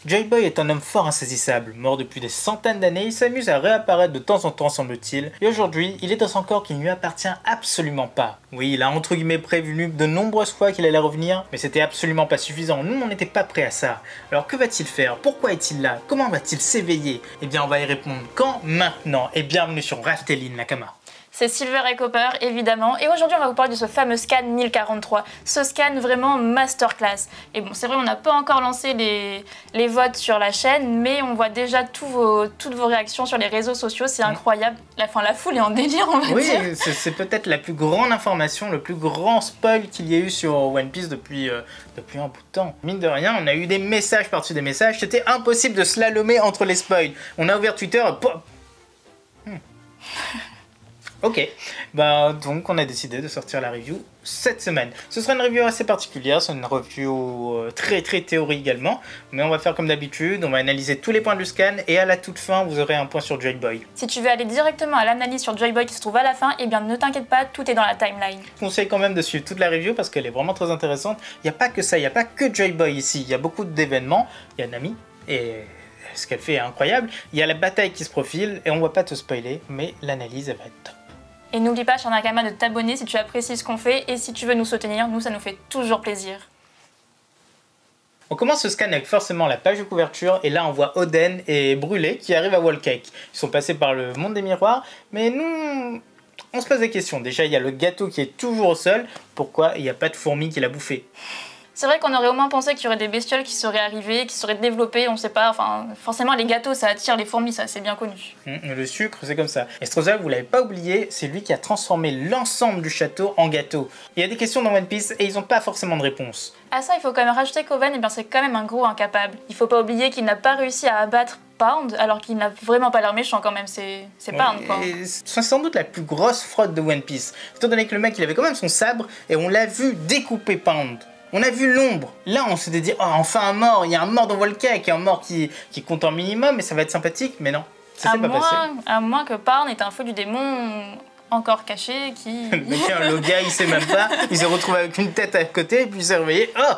Joy Boy est un homme fort insaisissable, mort depuis des centaines d'années, il s'amuse à réapparaître de temps en temps semble-t-il, et aujourd'hui, il est dans un corps qui ne lui appartient absolument pas. Oui, il a entre guillemets prévenu de nombreuses fois qu'il allait revenir, mais c'était absolument pas suffisant, nous on n'était pas prêts à ça. Alors que va-t-il faire? Pourquoi est-il là? Comment va-t-il s'éveiller? Eh bien on va y répondre quand? Maintenant, et bienvenue sur Raftelin Nakama. C'est Silver et Copper, évidemment. Et aujourd'hui, on va vous parler de ce fameux scan 1043. Ce scan vraiment masterclass. Et bon, c'est vrai, on n'a pas encore lancé les votes sur la chaîne, mais on voit déjà toutes vos réactions sur les réseaux sociaux. C'est incroyable. La foule est en délire, on va dire. Oui, c'est peut-être la plus grande information, le plus grand spoil qu'il y ait eu sur One Piece depuis un bout de temps. Mine de rien, on a eu des messages par-dessus des messages. C'était impossible de slalomer entre les spoils. On a ouvert Twitter... Ok, donc on a décidé de sortir la review cette semaine. Ce sera une review assez particulière, c'est une review très théorie également, mais on va faire comme d'habitude, on va analyser tous les points du scan et à la toute fin vous aurez un point sur Joy Boy. Si tu veux aller directement à l'analyse sur Joy Boy qui se trouve à la fin, eh bien ne t'inquiète pas, tout est dans la timeline. Je conseille quand même de suivre toute la review parce qu'elle est vraiment très intéressante. Il n'y a pas que ça, il n'y a pas que Joy Boy ici, il y a beaucoup d'événements, il y a Nami et... ce qu'elle fait est incroyable, il y a la bataille qui se profile et on va pas te spoiler, mais l'analyse elle va être top. Et n'oublie pas, cher Nakama, de t'abonner si tu apprécies ce qu'on fait et si tu veux nous soutenir, nous ça nous fait toujours plaisir. On commence ce scan avec forcément la page de couverture et là on voit Oden et Brûlé qui arrivent à Whole Cake. Ils sont passés par le monde des miroirs, mais nous on se pose des questions. Déjà il y a le gâteau qui est toujours au sol, pourquoi il n'y a pas de fourmi qui l'a bouffé? C'est vrai qu'on aurait au moins pensé qu'il y aurait des bestioles qui seraient arrivées, qui seraient développées, on sait pas, enfin forcément les gâteaux ça attire les fourmis, ça c'est bien connu. Le sucre c'est comme ça. Et Stroza, vous l'avez pas oublié, c'est lui qui a transformé l'ensemble du château en gâteau. Il y a des questions dans One Piece et ils ont pas forcément de réponse. À ça il faut quand même rajouter qu'Oden, eh bien c'est quand même un gros incapable. Il faut pas oublier qu'il n'a pas réussi à abattre Pound alors qu'il n'a vraiment pas l'air méchant quand même, c'est Pound quoi. C'est sans doute la plus grosse fraude de One Piece. Étant donné que le mec il avait quand même son sabre et on l'a vu découper Pound. On a vu l'ombre. Là, on s'était dit, oh, enfin un mort. Il y a un mort dans Whole Cake, un mort qui compte en minimum et ça va être sympathique. Mais non, ça s'est pas passé. À moins que Pound est un feu du démon encore caché qui... Le gars, il sait même pas. Il s'est retrouvé avec une tête à côté et puis il s'est réveillé. Oh,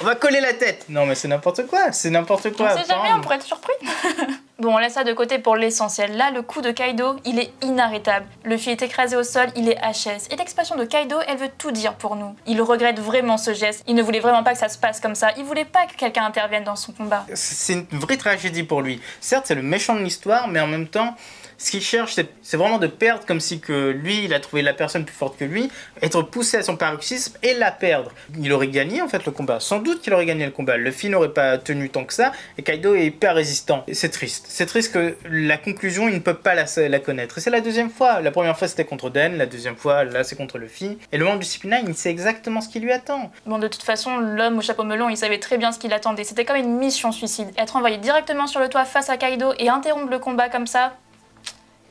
on va coller la tête. Non, mais c'est n'importe quoi. C'est n'importe quoi. On sait jamais, on pourrait être surpris. Bon, on laisse ça de côté pour l'essentiel. Là, le coup de Kaido, il est inarrêtable. Luffy est écrasé au sol, il est HS. Et l'expression de Kaido, elle veut tout dire pour nous. Il regrette vraiment ce geste. Il ne voulait vraiment pas que ça se passe comme ça. Il voulait pas que quelqu'un intervienne dans son combat. C'est une vraie tragédie pour lui. Certes, c'est le méchant de l'histoire, mais en même temps... ce qu'il cherche, c'est vraiment de perdre comme si que lui, il a trouvé la personne plus forte que lui, être poussé à son paroxysme et la perdre. Il aurait gagné en fait le combat. Sans doute qu'il aurait gagné le combat. Luffy n'aurait pas tenu tant que ça et Kaido est hyper résistant. C'est triste. C'est triste que la conclusion, il ne peut pas la connaître. Et c'est la deuxième fois. La première fois, c'était contre Oden. La deuxième fois, là, c'est contre Luffy. Et le membre du CP9, il sait exactement ce qui lui attend. Bon, de toute façon, l'homme au chapeau melon, il savait très bien ce qu'il attendait. C'était comme une mission suicide. Être envoyé directement sur le toit face à Kaido et interrompre le combat comme ça...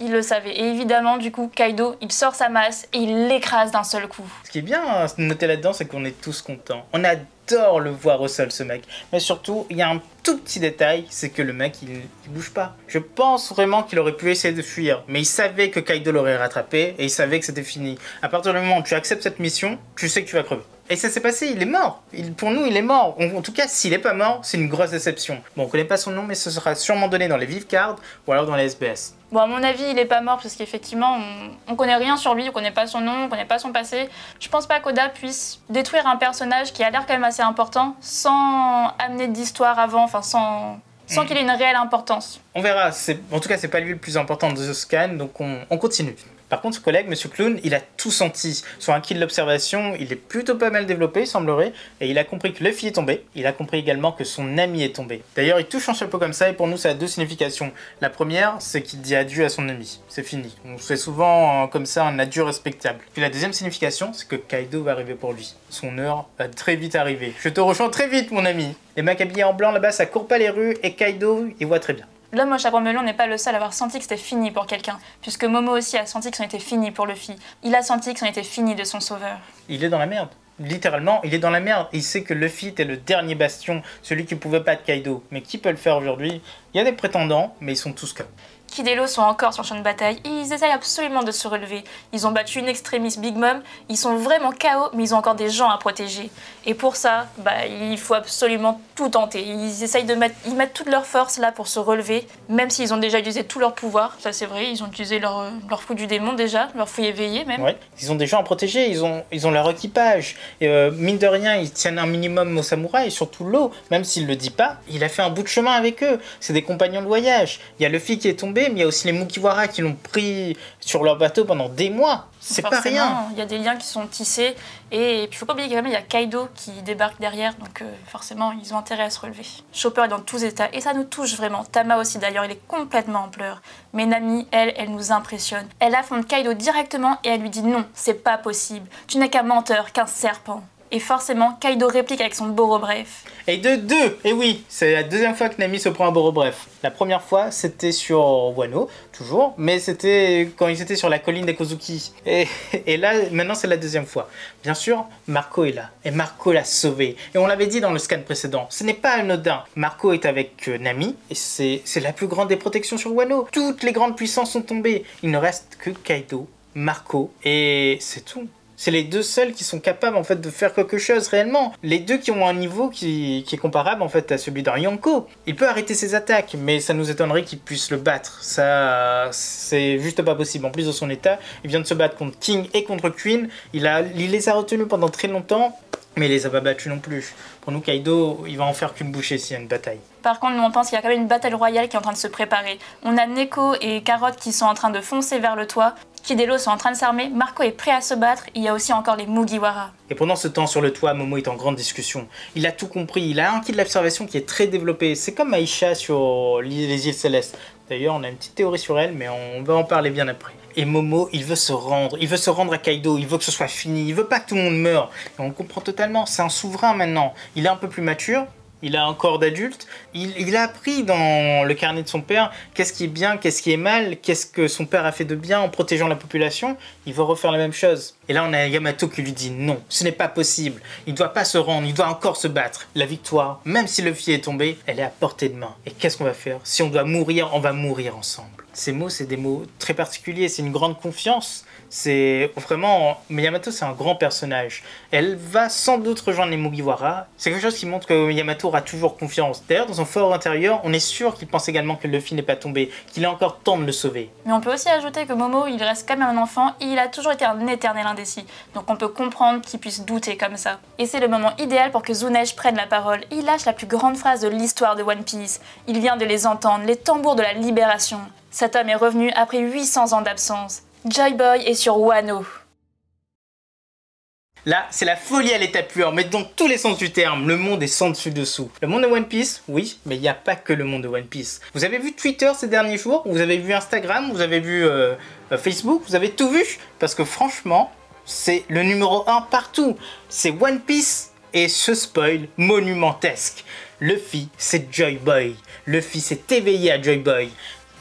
il le savait. Et évidemment, du coup, Kaido, il sort sa masse et il l'écrase d'un seul coup. Ce qui est bien à noter là-dedans, c'est qu'on est tous contents. On adore le voir au sol, ce mec. Mais surtout, il y a un tout petit détail, c'est que le mec, il bouge pas. Je pense vraiment qu'il aurait pu essayer de fuir, mais il savait que Kaido l'aurait rattrapé et il savait que c'était fini. À partir du moment où tu acceptes cette mission, tu sais que tu vas crever. Et ça s'est passé, il est mort. Pour nous, il est mort. En tout cas, s'il est pas mort, c'est une grosse déception. Bon, on connaît pas son nom, mais ce sera sûrement donné dans les Vive Cards ou alors dans les SBS. Bon, à mon avis, il est pas mort parce qu'effectivement, on connaît rien sur lui, on connaît pas son nom, on connaît pas son passé. Je pense pas qu'Oda puisse détruire un personnage qui a l'air quand même assez important sans amener d'histoire avant, enfin sans qu'il ait une réelle importance. On verra. En tout cas, c'est pas lui le plus important de The Scan, donc on continue. Par contre, ce collègue, Monsieur Clown, il a tout senti. Sur un kill d'observation, il est plutôt pas mal développé, il semblerait, et il a compris que Luffy est tombé, il a compris également que son ami est tombé. D'ailleurs, il touche un chapeau comme ça, et pour nous, ça a deux significations. La première, c'est qu'il dit adieu à son ami. C'est fini. On fait souvent comme ça un adieu respectable. Puis la deuxième signification, c'est que Kaido va arriver pour lui. Son heure va très vite arriver. Je te rejoins très vite, mon ami. Les mecs habillés en blanc là-bas, ça court pas les rues, et Kaido, il voit très bien. L'homme au chapeau melon n'est pas le seul à avoir senti que c'était fini pour quelqu'un, puisque Momo aussi a senti que c'en était fini pour Luffy. Il a senti que c'en était fini de son sauveur. Il est dans la merde. Littéralement, il est dans la merde. Il sait que Luffy était le dernier bastion, celui qui pouvait battre Kaido. Mais qui peut le faire aujourd'hui? Il y a des prétendants, mais ils sont tous KO. Kid et Law sont encore sur le champ de bataille et ils essayent absolument de se relever. Ils ont battu une extrémiste Big Mom, ils sont vraiment KO, mais ils ont encore des gens à protéger. Et pour ça, il faut absolument tout tenter. Ils essayent ils mettent toute leur force là pour se relever, même s'ils ont déjà utilisé tout leur pouvoir. Ça c'est vrai, ils ont utilisé leur fou du démon déjà, leur fou éveillé même. Ouais, ils ont des gens à protéger, ils ont leur équipage. Et, mine de rien, ils tiennent un minimum aux samouraïs, et surtout Law, même s'il le dit pas, il a fait un bout de chemin avec eux. C'est des compagnons de voyage. Il y a Luffy qui est tombé, mais il y a aussi les Mugiwara qui l'ont pris sur leur bateau pendant des mois. C'est pas rien. Il y a des liens qui sont tissés. Et puis il faut pas oublier qu'il y a Kaido qui débarque derrière. Donc forcément, ils ont intérêt à se relever. Chopper est dans tous états. Et ça nous touche vraiment. Tama aussi d'ailleurs, il est complètement en pleurs. Mais Nami, elle nous impressionne. Elle affronte Kaido directement et elle lui dit non, c'est pas possible. Tu n'es qu'un menteur, qu'un serpent. Et forcément, Kaido réplique avec son Boro Bref. Et de deux. Et oui, c'est la deuxième fois que Nami se prend un Boro Bref. La première fois, c'était sur Wano, toujours, mais c'était quand ils étaient sur la colline des Kozuki. Et là, maintenant, c'est la deuxième fois. Bien sûr, Marco est là, et Marco l'a sauvé. Et on l'avait dit dans le scan précédent, ce n'est pas anodin. Marco est avec Nami, et c'est la plus grande des protections sur Wano. Toutes les grandes puissances sont tombées. Il ne reste que Kaido, Marco, et c'est tout. C'est les deux seuls qui sont capables en fait de faire quelque chose réellement. Les deux qui ont un niveau qui est comparable en fait à celui d'un Yonko. Il peut arrêter ses attaques, mais ça nous étonnerait qu'il puisse le battre. Ça, c'est juste pas possible. En plus de son état, il vient de se battre contre King et contre Queen. Il les a retenus pendant très longtemps, mais il les a pas battus non plus. Pour nous, Kaido, il va en faire qu'une bouchée s'il y a une bataille. Par contre, nous on pense qu'il y a quand même une bataille royale qui est en train de se préparer. On a Neko et Carotte qui sont en train de foncer vers le toit. Kid et Law sont en train de s'armer, Marco est prêt à se battre, il y a aussi encore les Mugiwara. Et pendant ce temps, sur le toit, Momo est en grande discussion. Il a tout compris, il a un ki de l'observation qui est très développé. C'est comme Aisha sur les îles Célestes. D'ailleurs, on a une petite théorie sur elle, mais on va en parler bien après. Et Momo, il veut se rendre à Kaido, il veut que ce soit fini, il veut pas que tout le monde meure. Et on le comprend totalement, c'est un souverain maintenant. Il est un peu plus mature, il a un corps d'adulte, il a appris dans le carnet de son père qu'est-ce qui est bien, qu'est-ce qui est mal, qu'est-ce que son père a fait de bien en protégeant la population. Il veut refaire la même chose. Et là on a Yamato qui lui dit non, ce n'est pas possible, il ne doit pas se rendre, il doit encore se battre. La victoire, même si Luffy est tombé, elle est à portée de main. Et qu'est-ce qu'on va faire? Si on doit mourir, on va mourir ensemble. Ces mots, c'est des mots très particuliers, c'est une grande confiance. C'est vraiment... Yamato, c'est un grand personnage. Elle va sans doute rejoindre les Mugiwara. C'est quelque chose qui montre que Yamato aura toujours confiance. D'ailleurs, dans son fort intérieur, on est sûr qu'il pense également que Luffy n'est pas tombé, qu'il a encore temps de le sauver. Mais on peut aussi ajouter que Momo, il reste quand même un enfant et il a toujours été un éternel indécis. Donc on peut comprendre qu'il puisse douter comme ça. Et c'est le moment idéal pour que Tsunade prenne la parole. Il lâche la plus grande phrase de l'histoire de One Piece. Il vient de les entendre, les tambours de la libération. Cet homme est revenu après 800 ans d'absence. Joy Boy est sur Wano. Là, c'est la folie à l'état pur, mais dans tous les sens du terme, le monde est sans dessus dessous. Le monde de One Piece, oui, mais il n'y a pas que le monde de One Piece. Vous avez vu Twitter ces derniers jours, vous avez vu Instagram, vous avez vu Facebook, vous avez tout vu, parce que franchement, c'est le numéro 1 partout. C'est One Piece et ce spoil monumentesque. Luffy, c'est Joy Boy. Luffy s'est éveillé à Joy Boy.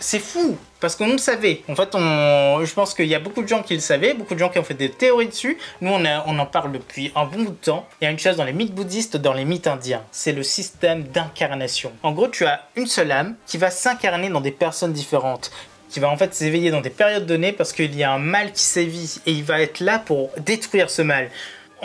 C'est fou, parce qu'on le savait. En fait, je pense qu'il y a beaucoup de gens qui le savaient, beaucoup de gens qui ont fait des théories dessus. Nous, on en parle depuis un bon bout de temps. Il y a une chose dans les mythes bouddhistes, dans les mythes indiens. C'est le système d'incarnation. En gros, tu as une seule âme qui va s'incarner dans des personnes différentes, qui va en fait s'éveiller dans des périodes données parce qu'il y a un mal qui sévit et il va être là pour détruire ce mal.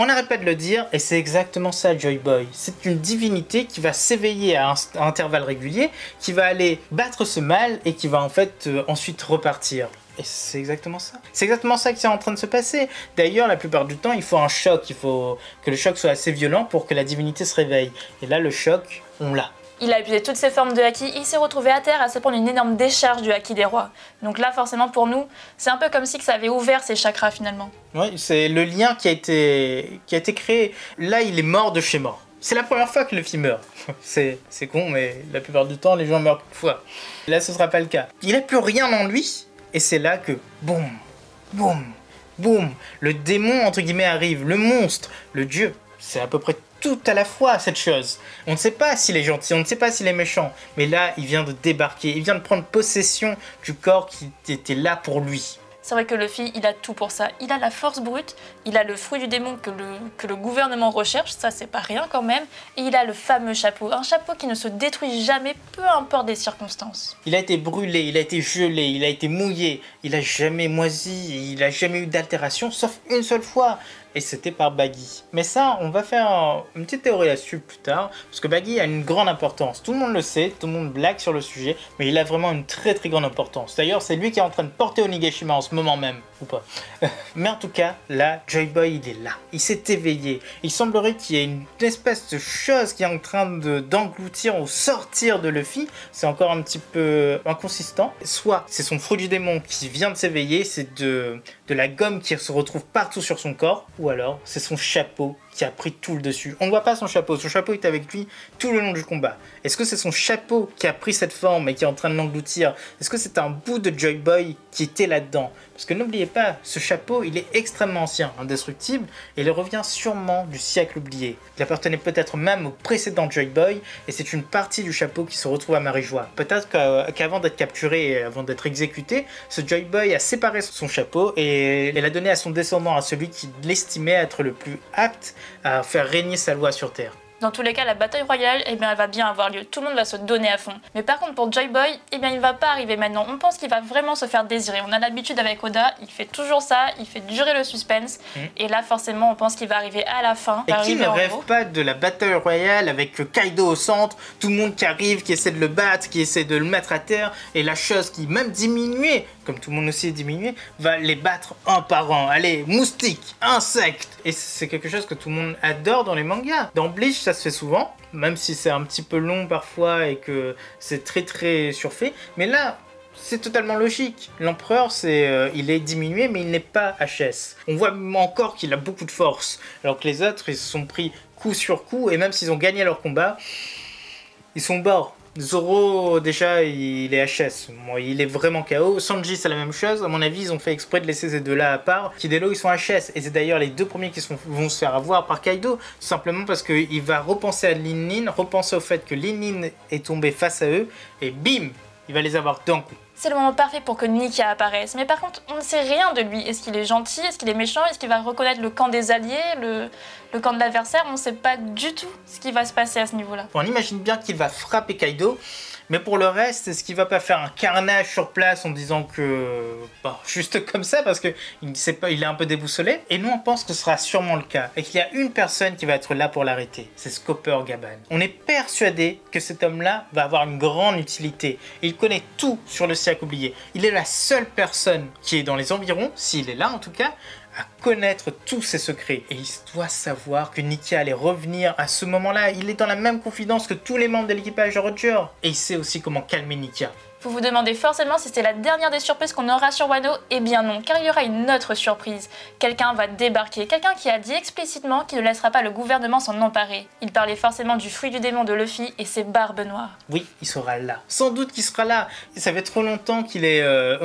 On n'arrête pas de le dire, et c'est exactement ça Joy Boy. C'est une divinité qui va s'éveiller à intervalles réguliers, qui va aller battre ce mal et qui va en fait ensuite repartir. Et c'est exactement ça. C'est exactement ça qui est en train de se passer. D'ailleurs, la plupart du temps, il faut un choc. Il faut que le choc soit assez violent pour que la divinité se réveille. Et là, le choc, on l'a. Il a épuisé toutes ses formes de haki, il s'est retrouvé à terre à se prendre une énorme décharge du haki des rois. Donc là, forcément, pour nous, c'est un peu comme si ça avait ouvert ses chakras finalement. Oui, c'est le lien qui a été créé. Là, il est mort de chez mort. C'est la première fois que Luffy meurt. C'est con, mais la plupart du temps, les gens meurent parfois. Là, ce sera pas le cas. Il n'a plus rien en lui, et c'est là que, boum, boum, boum, le démon, entre guillemets, arrive, le monstre, le dieu. C'est à peu près tout à la fois cette chose. On ne sait pas s'il est gentil, on ne sait pas s'il est méchant, mais là il vient de débarquer, il vient de prendre possession du corps qui était là pour lui. C'est vrai que Luffy, il a tout pour ça. Il a la force brute, il a le fruit du démon que le gouvernement recherche, ça c'est pas rien quand même, et il a le fameux chapeau, un chapeau qui ne se détruit jamais, peu importe les circonstances. Il a été brûlé, il a été gelé, il a été mouillé, il a jamais moisi, il a jamais eu d'altération, sauf une seule fois. Et c'était par Baggy. Mais ça, on va faire une petite théorie là-dessus plus tard, parce que Baggy a une grande importance. Tout le monde le sait, tout le monde blague sur le sujet, mais il a vraiment une très grande importance. D'ailleurs, c'est lui qui est en train de porter Onigashima en ce moment même, ou pas. Mais en tout cas, là, Joy Boy, il est là. Il s'est éveillé. Il semblerait qu'il y ait une espèce de chose qui est en train d'engloutir ou sortir de Luffy. C'est encore un petit peu inconsistant. Soit c'est son fruit du démon qui vient de s'éveiller, c'est de la gomme qui se retrouve partout sur son corps, ou alors c'est son chapeau qui a pris tout le dessus. On ne voit pas son chapeau est avec lui tout le long du combat. Est-ce que c'est son chapeau qui a pris cette forme et qui est en train de l'engloutir? Est-ce que c'est un bout de Joy Boy qui était là-dedans? Parce que n'oubliez pas, ce chapeau, il est extrêmement ancien, indestructible, et il revient sûrement du siècle oublié. Il appartenait peut-être même au précédent Joy Boy, et c'est une partie du chapeau qui se retrouve à Marijois. Peut-être qu'avant d'être capturé et avant d'être exécuté, ce Joy Boy a séparé son chapeau et l'a donné à son descendant, à celui qui l'estimait être le plus apte à faire régner sa loi sur Terre. Dans tous les cas, la bataille royale, eh bien, elle va bien avoir lieu. Tout le monde va se donner à fond. Mais par contre, pour Joy Boy, eh bien, il va pas arriver maintenant. On pense qu'il va vraiment se faire désirer. On a l'habitude avec Oda, il fait toujours ça, il fait durer le suspense. Et là, forcément, on pense qu'il va arriver à la fin. Et qui ne rêve pas de la bataille royale avec Kaido au centre, tout le monde qui arrive, qui essaie de le battre, qui essaie de le mettre à terre, et la chose qui, même diminuée, comme tout le monde aussi est diminué, va les battre un par un. Allez, moustiques, insectes. Et c'est quelque chose que tout le monde adore dans les mangas. Dans Bleach, ça se fait souvent, même si c'est un petit peu long parfois et que c'est très surfait. Mais là, c'est totalement logique. L'empereur, il est diminué, mais il n'est pas HS. On voit encore qu'il a beaucoup de force, alors que les autres, ils se sont pris coup sur coup, et même s'ils ont gagné leur combat, ils sont morts. Zoro, déjà, il est HS. Bon, il est vraiment KO. Sanji, c'est la même chose. À mon avis, ils ont fait exprès de laisser ces deux-là à part. Kidelo, ils sont HS. Et c'est d'ailleurs les deux premiers qui vont se faire avoir par Kaido. Tout simplement parce qu'il va repenser à Lin Lin, repenser au fait que Lin Lin est tombé face à eux. Et bim, il va les avoir d'un coup. C'est le moment parfait pour que Nika apparaisse. Mais par contre, on ne sait rien de lui. Est-ce qu'il est gentil? Est-ce qu'il est méchant? Est-ce qu'il va reconnaître le camp des alliés? Le camp de l'adversaire? On ne sait pas du tout ce qui va se passer à ce niveau-là. On imagine bien qu'il va frapper Kaido. Mais pour le reste, est-ce qu'il va pas faire un carnage sur place en disant que... Bon, juste comme ça, parce qu'il est un peu déboussolé. Et nous, on pense que ce sera sûrement le cas. Et qu'il y a une personne qui va être là pour l'arrêter. C'est Scopper Gaban. On est persuadé que cet homme-là va avoir une grande utilité. Et il connaît tout sur le siècle oublié. Il est la seule personne qui est dans les environs, s'il est là en tout cas, à connaître tous ses secrets. Et il doit savoir que Nika allait revenir à ce moment-là. Il est dans la même confidence que tous les membres de l'équipage de Roger. Et il sait aussi comment calmer Nika. Vous vous demandez forcément si c'est la dernière des surprises qu'on aura sur Wano. Eh bien non, car il y aura une autre surprise. Quelqu'un va débarquer, quelqu'un qui a dit explicitement qu'il ne laissera pas le gouvernement s'en emparer. Il parlait forcément du fruit du démon de Luffy et ses barbes noires. Oui, il sera là. Sans doute qu'il sera là. Ça fait trop longtemps qu'il est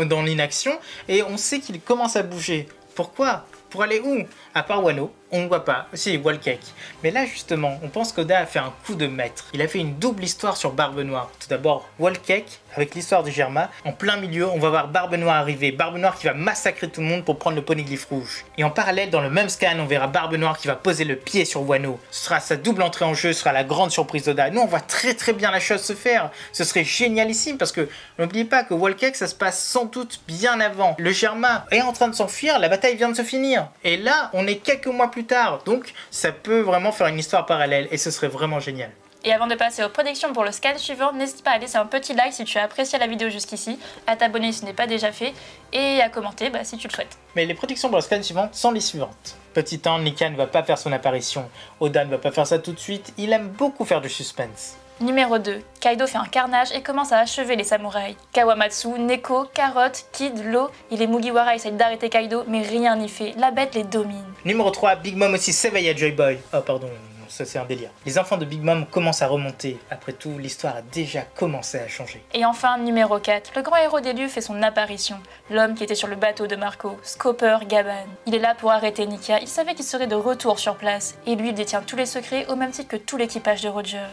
dans l'inaction et on sait qu'il commence à bouger. Pourquoi? Pour aller où? À part Wano, on ne voit pas. Si, Whole Cake. Mais là, justement, on pense qu'Oda a fait un coup de maître. Il a fait une double histoire sur Barbe Noire. Tout d'abord, Whole Cake, avec l'histoire de Germa. En plein milieu, on va voir Barbe Noire arriver. Barbe Noire qui va massacrer tout le monde pour prendre le poneglyphe rouge. Et en parallèle, dans le même scan, on verra Barbe Noire qui va poser le pied sur Wano. Ce sera sa double entrée en jeu, ce sera la grande surprise d'Oda. Nous, on voit très bien la chose se faire. Ce serait génialissime parce que n'oubliez pas que Whole Cake, ça se passe sans doute bien avant. Le Germa est en train de s'enfuir, la bataille vient de se finir. Et là, on est quelques mois plus tard. Donc, ça peut vraiment faire une histoire parallèle et ce serait vraiment génial. Et avant de passer aux prédictions pour le scan suivant, n'hésite pas à laisser un petit like si tu as apprécié la vidéo jusqu'ici, à t'abonner si ce n'est pas déjà fait, et à commenter si tu le souhaites. Mais les prédictions pour le scan suivant sont les suivantes. Petit 1, Nika ne va pas faire son apparition. Oda ne va pas faire ça tout de suite, il aime beaucoup faire du suspense. Numéro 2, Kaido fait un carnage et commence à achever les samouraïs. Kawamatsu, Neko, Carotte, Kid, Law et les Mugiwara essayent d'arrêter Kaido, mais rien n'y fait, la bête les domine. Numéro 3, Big Mom aussi s'éveille à Joy Boy. Oh pardon, ça c'est un délire. Les enfants de Big Mom commencent à remonter. Après tout, l'histoire a déjà commencé à changer. Et enfin, numéro 4, le grand héros des lieux fait son apparition. L'homme qui était sur le bateau de Marco, Scopper Gaban. Il est là pour arrêter Nika, il savait qu'il serait de retour sur place. Et lui, il détient tous les secrets au même titre que tout l'équipage de Roger.